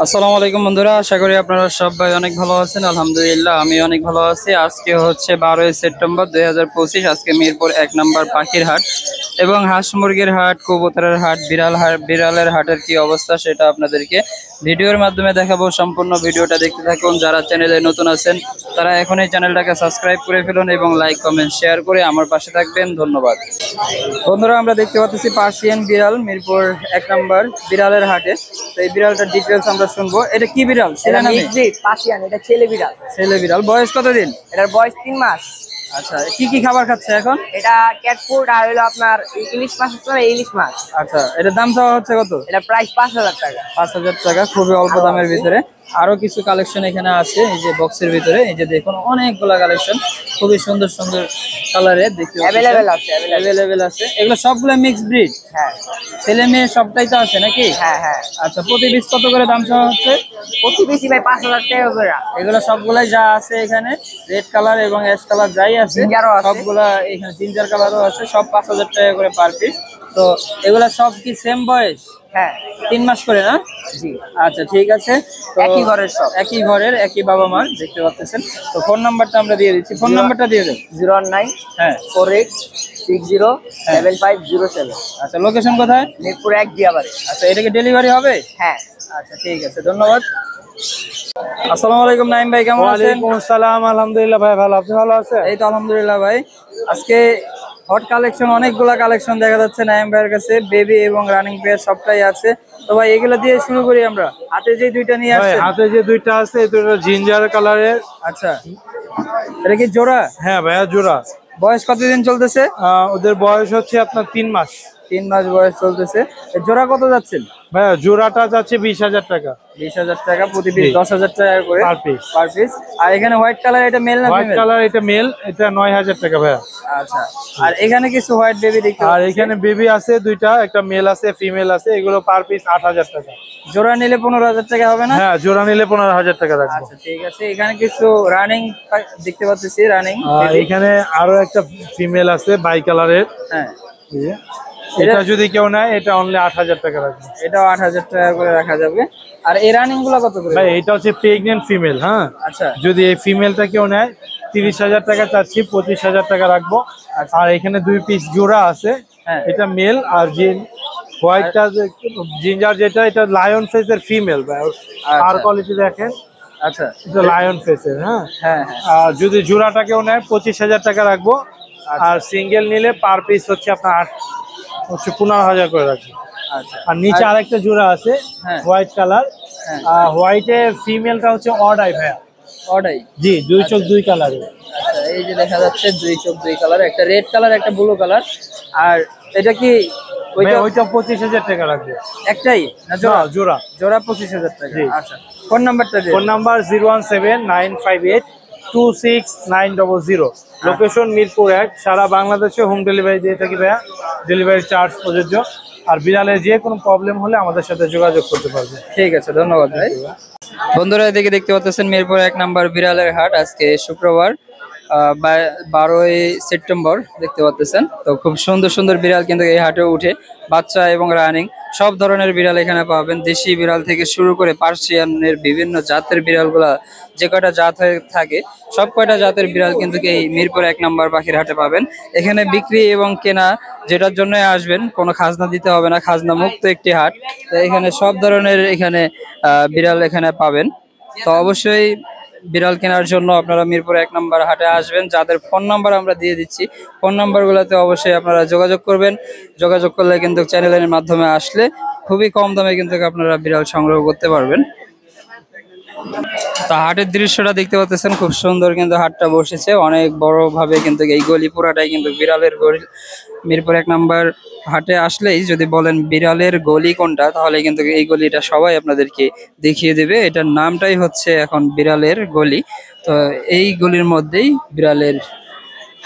আসসালামু আলাইকুম বন্ধুরা, আশা করি আপনারা সবাই অনেক ভালো আছেন। আলহামদুলিল্লাহ আমি অনেক ভালো আছি। আজকে হচ্ছে 12ই সেপ্টেম্বর 2025। আজকে মিরপুর 1 নম্বর পাখির হাট এবং হাঁস মুরগির হাট, কবুতরের হাট, বিড়ালের হাটের কি অবস্থা সেটা আপনাদেরকে ভিডিওর মাধ্যমে দেখাবো। সম্পূর্ণ ভিডিওটা দেখতে থাকুন। যারা চ্যানেলে নতুন আছেন তারা এখনই চ্যানেলটাকে সাবস্ক্রাইব করে ফেলুন এবং লাইক কমেন্ট শেয়ার করে আমার পাশে থাকবেন। ধন্যবাদ বন্ধুরা। আমরা দেখতে পাচ্ছি পার্সিয়ান বিড়াল মিরপুর 1 নম্বর বিড়ালের হাটে। তো এই বিড়ালটার ডিটেলস আমরা শুনবো। এটা কি বিড়াল? পার্সিয়ান, এটা ছেলে বিড়াল। ছেলে বিড়াল। বয়স কতদিন? এটার বয়স 3 মাস। আচ্ছা, কি কি খাবার খাচ্ছে এখন? এটা ক্যাট ফুড আর হলো আপনার ইলিশ মাছ আছে না, ইলিশ মাছ। আচ্ছা, এটার দাম চাওয়া হচ্ছে কত? এটা প্রাইস 5,000 টাকা। 5,000 টাকা, খুবই অল্প দামের ভিতরে। আরো কিছু কালেকশন এখানে আছে এই যে বক্সের ভিতরে। এই যে দেখুন অনেকগুলা কালেকশন, খুবই সুন্দর সুন্দর কালারে দেখতে অ্যাভেলেবেল আছে, অ্যাভেলেবেল আছে। এগুলো সবগুলো মিক্স ব্রিড? হ্যাঁ। ছেলে মেয়ে সবটাই তো আছে নাকি? হ্যাঁ হ্যাঁ। আচ্ছা, প্রতি পিস কত করে দাম চাওয়া হচ্ছে? প্রতি বেশি ভাই 5,000 টাকা করে। এগুলো সবগুলাই যা আছে এখানে, রেড কালার এবং অ্যাশ কালার যাই আছে সবগুলা এখানে, জিঞ্জার কালারও আছে, সব 5,000 টাকা করে পার পিস। তো এগুলা সব কি সেম বয়স? হ্যাঁ, 3 মাস করে না? জি। আচ্ছা ঠিক আছে। তো একই ঘরের সব, একই ঘরের একই বাবা মার দেখতে পাচ্ছেন। তো ফোন নাম্বারটা আমরা দিয়ে দিচ্ছি, ফোন নাম্বারটা দিয়ে দেন। 019 হ্যাঁ 48607507। আচ্ছা, লোকেশন কোথায়? মিরপুর 1 দিয়াবাড়ি। আচ্ছা, এটা কি ডেলিভারি হবে? হ্যাঁ। আচ্ছা ঠিক আছে, ধন্যবাদ। আসসালামু আলাইকুম নাইম ভাই, কেমন আছেন? ওয়ালাইকুম আসসালাম, আলহামদুলিল্লাহ ভাই ভালো, আপনি ভালো আছেন? এই তো আলহামদুলিল্লাহ ভাই। আজকে হট কালেকশন, অনেকগুলা কালেকশন দেখা যাচ্ছে নাইম ভাইয়ের কাছে। বেবি এবং রানিং পেয়ার সবটাই আছে। তো ভাই এগুলো দিয়ে শুরু করি আমরা। হাতে যে দুইটা নিয়ে ভাই আসছেন। হাতে যে দুইটা আছে এই দুটো জিঞ্জার কালারের। আচ্ছা, এটা কি জোড়া? হ্যাঁ ভাইয়া, জোড়া। বয়স কতদিন চলতেছে? ওদের বয়স হচ্ছে আপনার 3 মাস। 3 মাস বয়স চলতেছে। এর জোড়া কত যাচ্ছেন? ভাইয়া জোড়াটা যাচ্ছে 20,000 টাকা। 20,000 টাকা, প্রতি পিস 10,000 টাকা করে পার পিস। পার পিস। আর এখানে হোয়াইট কালার, এটা মেল না হোয়াইট ফিমেল? কালার এটা মেল, এটা 9,000 টাকা ভাইয়া। আচ্ছা, আর এখানে কিছু হোয়াইট বেবি দেখতে আর পাচ্ছি। এখানে বেবি আছে দুইটা, একটা মেল আছে ফিমেল আছে, এগুলো পার পিস 8,000 টাকা। জোড়া নিলে 15,000 টাকা হবে না? হ্যাঁ, জোড়া নিলে 15,000 টাকা রাখবো। আচ্ছা ঠিক আছে। এখানে কিছু রানিং দেখতে পাচ্ছি, রানিং। এখানে আরো একটা ফিমেল আছে বাই কালারের। হ্যাঁ, এটা যদি কেউ নেয় এটা অনলি 8,000 টাকা রাখবে। এটাও 8,000 টাকা করে রাখা যাবে। আর এই রানিং গুলা কত করে? ভাই এটা হচ্ছে প্রেগনেন্ট ফিমেল। হ্যাঁ, আচ্ছা যদি এই ফিমেলটা কেউ নেয় 30,000 টাকা চাচ্ছি, 25,000 টাকা রাখবো। আর এখানে 2 পিস জোড়া আছে। হ্যাঁ। এটা মেল, আর যে হোয়াইটটা জিঞ্জার যেটা, এটা লায়ন ফেসের ফিমেল। ভাই আর কোয়ালিটি দেখেন। আচ্ছা, এটা লায়ন ফেসের। হ্যাঁ হ্যাঁ হ্যাঁ। আর যদি জোড়াটা কেউ নেয় 25,000 টাকা রাখবো। আর সিঙ্গেল নিলে পার পিস হচ্ছে আপনার 15,000 করে রাখবো। আচ্ছা, আর নিচে আরেকটা জোড়া আছে হ্যাঁ। White colour. হ্যাঁ। হোয়াইটের ফিমেলটা হচ্ছে অড আই ভাইয়া। ওটাই। জি, 2 চোখ 2 কালারের। আচ্ছা, এই যে দেখা যাচ্ছে 2 চোখ 2 কালার, একটা রেড কালার একটা ব্লু কালার। আর এটা কি ওইটা 25,000 টাকা রাখবে। একটাই না জোড়া? না, জোড়া। জোড়া 25,000 টাকা। জি। আচ্ছা, ফোন নাম্বারটা দিন। Phone number 017-958-26900। লোকেশন মিরপুর 1। সারা বাংলাদেশে হোম ডেলিভারি দিয়ে থাকি ভাইয়া, ডেলিভারি চার্জ প্রযোজ্য। আর বিড়ালের যে কোনো প্রবলেম হলে আমাদের সাথে যোগাযোগ করতে পারবে। ঠিক আছে, ধন্যবাদ ভাই। বন্ধুরা এদিকে দেখতে পাচ্ছেন মিরপুর 1 নম্বর বিড়ালের হাট। আজকে শুক্রবার 12ই সেপ্টেম্বর দেখতে পাচ্ছেন। তো খুব সুন্দর সুন্দর বিড়াল কিন্তু এই হাটে উঠে, বাচ্চা এবং রানিং সব ধরনের বিড়াল এখানে পাবেন। দেশি বিড়াল থেকে শুরু করে পার্সিয়ানের বিভিন্ন জাতের বিড়ালগুলা, যে কয়টা জাত হয়ে থাকে সব কয়টা জাতের বিড়াল কিন্তু এই মিরপুর 1 নম্বর পাখির হাটে পাবেন। এখানে বিক্রি এবং কেনা যেটার জন্য আসবেন, কোনো খাজনা দিতে হবে না, খাজনা মুক্ত একটি হাট। তো এখানে সব ধরনের এখানে বিড়াল এখানে পাবেন। তো অবশ্যই বিড়াল কেনার জন্য আপনারা মিরপুর 1 নম্বর হাটে আসবেন। যাদের ফোন নাম্বার আমরা দিয়ে দিচ্ছি, ফোন নাম্বারগুলোতে অবশ্যই আপনারা যোগাযোগ করবেন। যোগাযোগ করলে কিন্তু চ্যানেলের মাধ্যমে আসলে খুবই কম দামে কিন্তু আপনারা বিড়াল সংগ্রহ করতে পারবেন। তা হাটের দৃশ্যটা দেখতে পাচ্ছেন, খুব সুন্দর কিন্তু হাটটা বসেছে অনেক বড় ভাবে। কিন্তু এই গলি পুরাটাই কিন্তু বিড়ালের গলি। মিরপুর 1 নম্বর হাটে আসলেই যদি বলেন বিড়ালের গলি কোনটা, তাহলে কিন্তু এই গলিটা সবাই আপনাদেরকে দেখিয়ে দেবে। এটার নামটাই হচ্ছে এখন বিড়ালের গলি। তো এই গলির মধ্যেই বিড়ালের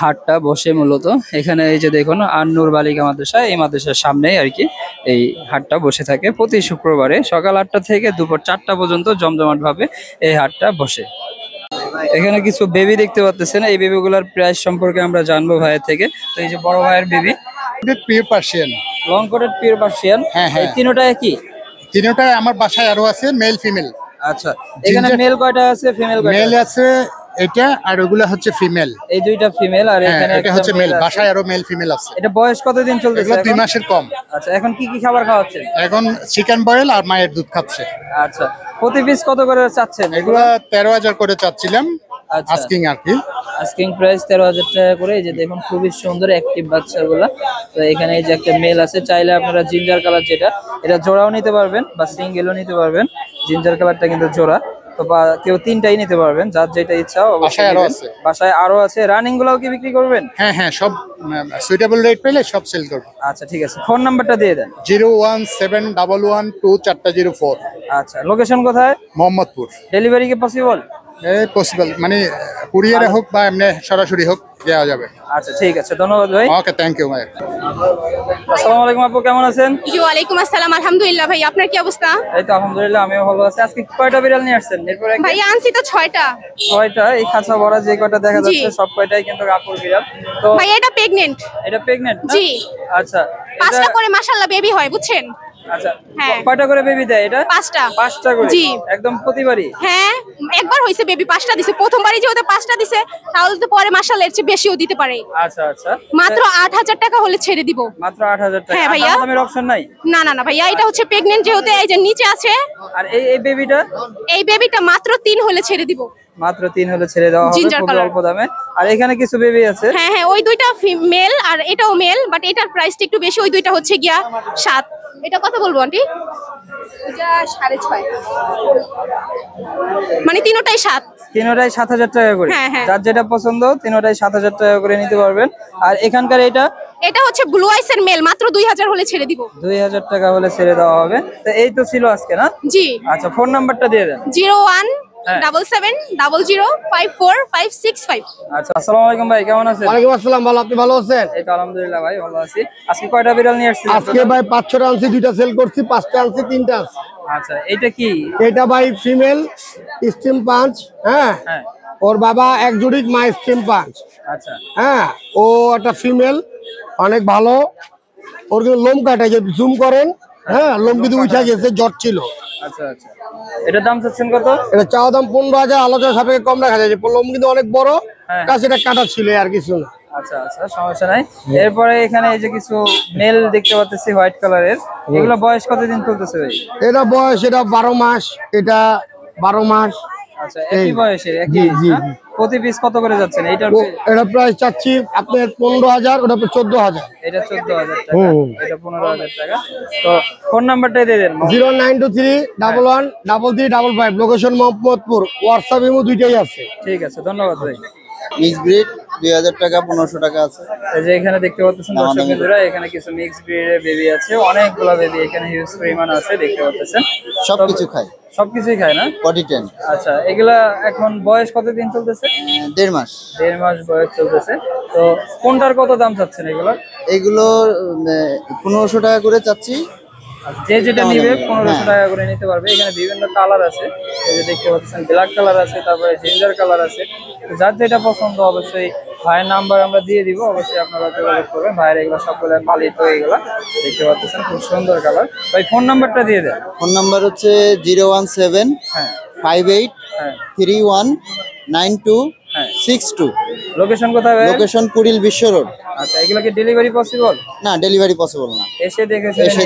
হাটটা বসে মূলত। এখানে এই যে দেখুন আন্নুর বালিকা মাদ্রাসা, এই মাদ্রাসার সামনেই আর কি এই হাটটা বসে থাকে প্রতি শুক্রবারে সকাল 8টা থেকে দুপুর 4টা পর্যন্ত জমজমাট ভাবে এই হাটটা বসে। এখানে কিছু বেবি দেখতে পাচ্ছেন, এই বেবিগুলোর প্রাইস সম্পর্কে আমরা জানবো ভাইয়ের থেকে। তো এই যে বড় ভাইয়ের baby, pure Persian. Long coated pure Persian. হ্যাঁ, হ্যাঁ। এই তিনটা একই? তিনটাই আমার বাসায় আরো আছে, মেল ফিমেল। আচ্ছা, এখানে মেল কয়টা আছে, ফিমেল কয়টা? মেল আছে এটা, আর ওগুলা হচ্ছে ফিমেল। এই দুইটা ফিমেল আর এখানে এটা হচ্ছে মেল, বাসায় আরো মেল ফিমেল আছে। এটা বয়স কতদিন চলতেছে? এগুলো 2 মাসের কম। আচ্ছা, এখন কি কি খাবার খাওয়াচ্ছেন? এখন চিকেন বয়েল আর মায়ের দুধ খাচ্ছে। আচ্ছা, প্রতি পিস কত করে চাচ্ছেন? এগুলা 13,000 করে চাচ্ছিলাম, আচ্ছা, আস্কিং আর কি। আস্কিং প্রাইস 13,000 টাকা করে। এই যে দেখুন খুবই সুন্দর অ্যাক্টিভ বাচ্চাগুলা। তো এখানে এই যে একটা মেল আছে, চাইলে আপনারা জিঞ্জার কালার যেটা, এটা জোড়াও নিতে পারবেন বা সিঙ্গেলও নিতে পারবেন। জিঞ্জার কালারটা কিন্তু জোড়া, তো বা কেউ তিনটাই নিতে পারবেন, যার যেটা ইচ্ছা। বাসায় আরো আছে। বাসায় আরো আছে। রানিং গুলাও কি বিক্রি করবেন? হ্যাঁ হ্যাঁ, সব সুইটেবল রেট পেলে সব সেল করব। আচ্ছা, ঠিক আছে। ফোন নাম্বারটা দিয়ে দেন। 017112404। আচ্ছা, লোকেশন কোথায়? মোহাম্মদপুর। ডেলিভারি কি পসিবল? পসিবল, মানে কুরিয়ারে হোক বা এমনি সরাসরি হোক দেওয়া যাবে। আচ্ছা, ঠিক আছে, ধন্যবাদ ভাই। ওকে, থ্যাংক ইউ ভাই। আসসালামু আলাইকুম আপু, কেমন আছেন? জি ওয়ালাইকুম আসসালাম, আলহামদুলিল্লাহ ভাই, আপনার কি অবস্থা? এই তো আলহামদুলিল্লাহ, আমিও ভালো আছি। আজকে কয়টা বিড়াল নিয়ে আসছেন? এরপরে ভাই আনছি তো 6টা। 6টা? এই খাঁচা ভরা যে কয়টা দেখা যাচ্ছে সব কয়টাই কিন্তু আপুর বিড়াল। তো ভাই এটা প্রেগন্যান্ট। এটা প্রেগন্যান্ট? জি। আচ্ছা, 5টা করে মাশাআল্লাহ বেবি হয়, বুঝছেন? আচ্ছা, হ্যাঁ। কয়টা করে বেবি দেয় এটা? 5টা। 5টা করে? জি। একদম প্রতিবারই? হ্যাঁ, একবার হইছে বেবি 5টা দিছে, প্রথমবারই যেহেতু 5টা দিছে, তাহলে তো পরে মাশাআল্লাহ এর চেয়ে বেশিও দিতে পারে। আচ্ছা আচ্ছা, মাত্র 8,000 টাকা হলে ছেড়ে দিব। মাত্র 8,000 টাকা? হ্যাঁ ভাইয়া। দামের অপশন নাই? না না না ভাইয়া, এটা হচ্ছে প্রেগন্যান্ট যেহেতু, এই যে নিচে আছে। আর এই বেবিটা? এই বেবিটা মাত্র 3 হলে ছেড়ে দিব। মাত্র 3 হলে ছেড়ে দেওয়া হবে, জিঞ্জার খুব কালার। অল্প দামে। আর এখানে কিছু বেবি আছে? হ্যাঁ হ্যাঁ, ওই দুইটা মেল আর এটাও মেল, বাট এটার প্রাইসটা একটু বেশি। ওই দুইটা হচ্ছে গিয়া 7। এটা কত বলবো আন্টি? এটা 6.5, মানে তিনটাই 7। তিনটাই 7,000 টাকা করে? হ্যাঁ, হ্যাঁ। যার যেটা পছন্দ তিনটাই 7,000 টাকা করে নিতে পারবেন। আর এখানকার এটা? এটা হচ্ছে ব্লু আইস এর মেল, মাত্র 2,000 হলে ছেড়ে দিব। 2,000 টাকা হলে ছেড়ে দেওয়া হবে। তো এই তো ছিল আজকে, না? জি। আচ্ছা, ফোন নাম্বারটা দিয়ে দেন। 01770054565। আচ্ছা, আসসালামু আলাইকুম ভাই, কেমন আছেন? ওয়ালাইকুম আসসালাম, ভালো, আপনি ভালো আছেন? এই তো আলহামদুলিল্লাহ ভাই, ভালো আছি। আজকে কয়টা বিড়াল নিয়ে আসছেন? আজকে ভাই 5-6টা আনছি, 2টা সেল করছি, 5টা আনছি, 3টা আছে। আচ্ছা, এটা কি? এটা ভাই ফিমেল স্টিম পাঞ্চ। হ্যাঁ, হ্যাঁ। ওর বাবা একজোড়িক, মা স্টিম পাঞ্চ। আচ্ছা হ্যাঁ, ও একটা ফিমেল, অনেক ভালো। ওর কিন্তু লোম কাটা, যে জুম করেন, হ্যাঁ লোম কিন্তু উঠে গেছে, জ্বর ছিল। আচ্ছা আচ্ছা, এটার দাম চাচ্ছেন কত? এটা চাওয়া দাম 15,000, আলোচনা সাপেক্ষে কম রাখা যায়। লোম কিন্তু অনেক বড়, হ্যাঁ। কাছে এটা কাটা ছিল আর কিছু না। আচ্ছা আচ্ছা, সমস্যা নাই। এরপরে এখানে এই যে কিছু মেল দেখতে পাচ্ছি হোয়াইট কালারের, এগুলো বয়স কতদিন চলতেছে ভাই? এটা বয়স, এটা 12 মাস, এটা 12 মাস। আচ্ছা, একই বয়সের, একই জি, জি, না? জি। প্রতি পিস কত করে যাচ্ছেন এইটার? এটা প্রাইস চাচ্ছি আপনার 15,000, ওটা 14,000। এটা 14,000 টাকা, এটা 15,000 টাকা। তো ফোন নাম্বারটাই দিয়ে দেন। 0923113355, লোকেশন মোহাম্মদপুর, হোয়াটসঅ্যাপ ইমো দুইটাই আছে। ঠিক আছে, ধন্যবাদ ভাই। মিক্স ব্রিড 2,000 টাকা, 1,500 টাকা আছে। এই যে এখানে দেখতে পাচ্ছেন দর্শক বন্ধুরা, এখানে কিছু মিক্স ব্রিডের বেবি আছে, অনেকগুলো বেবি এখানে হিউজ পরিমাণ আছে, দেখতে পাচ্ছেন। সবকিছু খায়, সবকিছুই খায় না? পটি টেন। আচ্ছা, এগুলা এখন বয়স কতদিন চলতেছে? 1.5 মাস। 1.5 মাস বয়স চলতেছে। তো কোনটার কত দাম চাচ্ছেন এগুলো? এইগুলো 1,500 টাকা করে চাচ্ছি। যে যেটা নিবে 1,500 টাকা করে নিতে পারবে। এখানে বিভিন্ন কালার আছে, এই যে দেখতে পাচ্ছেন ব্ল্যাক কালার আছে, তারপরে জিঞ্জার কালার আছে। তো যার যেটা পছন্দ অবশ্যই ভাইয়ের নাম্বার আমরা দিয়ে দিব, অবশ্যই আপনারা যোগাযোগ করবেন। ভাইয়ের এগুলো সবগুলো পালিত, এগুলো দেখতে পাচ্ছেন খুব সুন্দর কালার। ভাই ফোন নাম্বারটা দিয়ে দেন। ফোন নাম্বার হচ্ছে 017 হ্যাঁ 58 হ্যাঁ 31 92 হ্যাঁ। 62। লোকেশন কোথায় ভাই? লোকেশন কুড়িল বিশ্ব রোড। আচ্ছা, এগুলো কি ডেলিভারি পসিবল? না, ডেলিভারি পসিবল না, এসে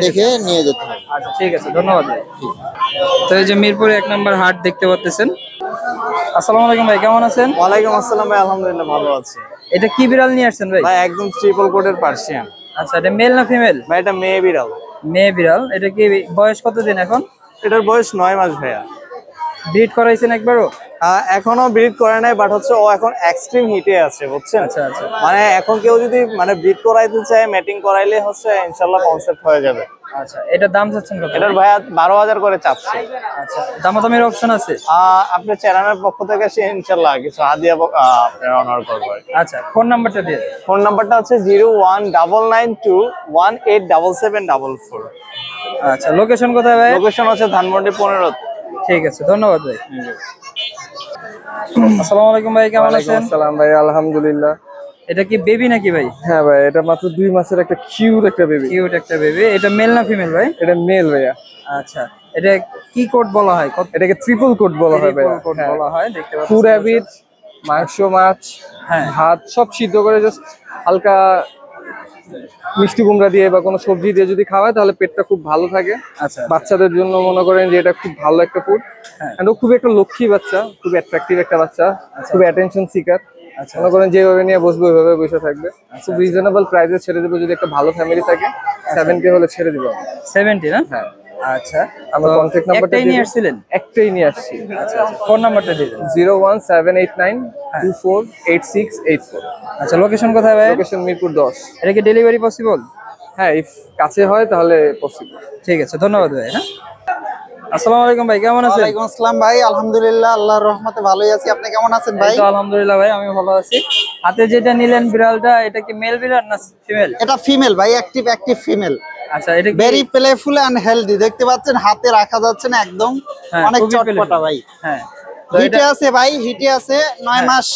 দেখে নিয়ে যেতে হবে। আচ্ছা, ঠিক আছে, ধন্যবাদ ভাই। তো এই যে মিরপুরে 1 নম্বর হাট দেখতে পাচ্ছেন। আসসালামু আলাইকুম ভাই, কেমন আছেন? ওয়ালাইকুম আসসালাম ভাই, আলহামদুলিল্লাহ ভালো আছি। এটা কি বিড়াল নিয়ে আসছেন ভাই? ভাই একদম ট্রিপল কোটের পার্সিয়ান। আচ্ছা, এটা মেল না ফিমেল? ভাই এটা মেয়ে বিড়াল। মেয়ে বিড়াল। এটা কি বয়স কতদিন এখন? এটার বয়স 9 মাস ভাইয়া। ব্রিড করাইছেন একবারও? এখনো ব্রিড করে নাই, বাট হচ্ছে ও এখন এক্সট্রিম হিটে আছে, বুঝছেন? আচ্ছা আচ্ছা, মানে এখন কেউ যদি মানে ব্রিড করাইতে চায়, ম্যাটিং করাইলে হচ্ছে ইনশাআল্লাহ কনসেপ্ট হয়ে যাবে। আচ্ছা, এটার দাম চাচ্ছেন কত? এটার ভাইয়া 12,000 করে চাচ্ছে। আচ্ছা, দামাদামির অপশন আছে? আপনার চ্যানেলের পক্ষ থেকে সে ইনশাআল্লাহ কিছু হাদিয়া আপনার অনার করবে। আচ্ছা, ফোন নাম্বারটা দিয়ে। ফোন নাম্বারটা হচ্ছে 01992187744। আচ্ছা, লোকেশন কোথায় ভাই? লোকেশন হচ্ছে ধানমন্ডি 15। ঠিক আছে, ধন্যবাদ ভাই। আসসালামু আলাইকুম ভাই, কেমন আছেন? আসসালাম ভাই, আলহামদুলিল্লাহ। এটা কি বেবি নাকি ভাই? হ্যাঁ ভাই, এটা মাত্র 2 মাসের একটা কিউট একটা বেবি। কিউট একটা বেবি। এটা মেল না ফিমেল ভাই? এটা মেল ভাইয়া। আচ্ছা, এটা কি কোট বলা হয়? এটাকে ট্রিপল কোট বলা হয় ভাইয়া। কোট বলা হয়, দেখতে পাচ্ছেন। ফুড হ্যাবিট, মাংস, মাছ, হ্যাঁ। ভাত সব সিদ্ধ করে জাস্ট হালকা মিষ্টি কুমড়া দিয়ে বা কোনো সবজি দিয়ে যদি খাওয়ায় তাহলে পেটটা খুব ভালো থাকে। আচ্ছা, বাচ্চাদের জন্য মনে করেন যে এটা খুব ভালো একটা ফুড। হ্যাঁ। এন্ড ও খুব একটা লক্ষ্মী বাচ্চা, খুব অ্যাট্রাকটিভ একটা বাচ্চা, খুব অ্যাটেনশন সিকার। আচ্ছা, মনে করেন যেভাবে নিয়ে বসবে ওইভাবে বসে থাকবে। খুব রিজনেবল প্রাইসে ছেড়ে দেবো যদি একটা ভালো ফ্যামিলি থাকে। 7K হলে ছেড়ে দিব। 70 না? হ্যাঁ। আচ্ছা, আমার কন্ট্যাক্ট নাম্বারটা একটাই নিয়ে আসছিলেন? একটাই নিয়ে আসছি। আচ্ছা, ফোন নাম্বারটা দিয়ে দেন। 01789248684। আচ্ছা, লোকেশন কোথায় ভাই? লোকেশন মিরপুর 10। এটা কি ডেলিভারি পসিবল? হ্যাঁ, ইফ কাছে হয় তাহলে পসিবল। ঠিক আছে, ধন্যবাদ ভাই। হ্যাঁ, আসসালামু আলাইকুম ভাই, কেমন আছেন? ওয়ালাইকুম আসসালাম ভাই, আলহামদুলিল্লাহ আল্লাহর রহমতে ভালোই আছি। আপনি কেমন আছেন ভাই? এই তো আলহামদুলিল্লাহ ভাই, আমি ভালো আছি। হাতে যেটা নিলেন বিড়ালটা, এটা কি মেল বিড়াল না ফিমেল? এটা ফিমেল ভাই, অ্যাক্টিভ ফিমেল, আচ্ছা, এটা কি ভেরি প্লেফুল এন্ড হেলদি। দেখতে পাচ্ছেন হাতে রাখা যাচ্ছে না, একদম হ্যাঁ, অনেক খুবই চটপটা playful। ভাই। হ্যাঁ, তো হিটে এটা আছে ভাই, হিটে আছে। 9 হ্যাঁ। মাস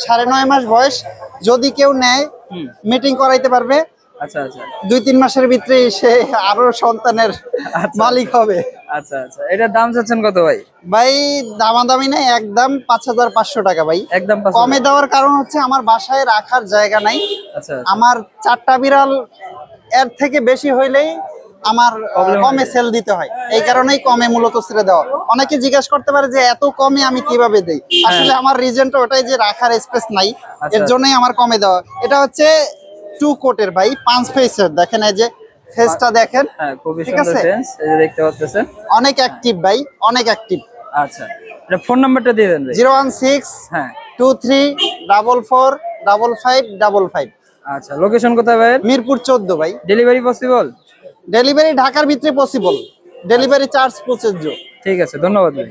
9.5 মাস বয়স। যদি কেউ নেয় হুম। মিটিং করাইতে পারবে। আচ্ছা আচ্ছা 2-3 মাসের ভিতরে সে আরো সন্তানের মালিক হবে। আচ্ছা আচ্ছা, এটার দাম চাচ্ছেন কত ভাই? ভাই দামাদামি নাই, একদম 5500 টাকা ভাই। একদম কমে দেওয়ার কারণ হচ্ছে আমার বাসায় রাখার জায়গা নাই। আচ্ছা, আমার 4টা বিড়াল, এর থেকে বেশি হইলেই আমার কমে সেল দিতে হয়। এই কারণেই কমে মূলত ছেড়ে দেওয়া। অনেকে জিজ্ঞাসা করতে পারে যে এত কমে আমি কিভাবে দেই। আসলে আমার রিজনটা ওটাই যে রাখার স্পেস নাই, এর জন্যই আমার কমে দেওয়া। এটা হচ্ছে 2 কোটের ভাই, 5 ফেসের। দেখেন এই যে ফেসটা দেখেন, হ্যাঁ, খুবই ঠিক সুন্দর আছে? ফেন্স, এই যে দেখতে পাচ্ছেন। অনেক অ্যাক্টিভ ভাই, অনেক অ্যাক্টিভ। আচ্ছা, এটা ফোন নাম্বারটা দিয়ে দেন ভাই। 016 হ্যাঁ, 23445555। আচ্ছা, লোকেশন কোথায় ভাই? মিরপুর 14 ভাই। Delivery possible? ডেলিভারি ঢাকার ভিতরে পসিবল, ডেলিভারি চার্জ প্রযোজ্য। ঠিক আছে, ধন্যবাদ ভাই।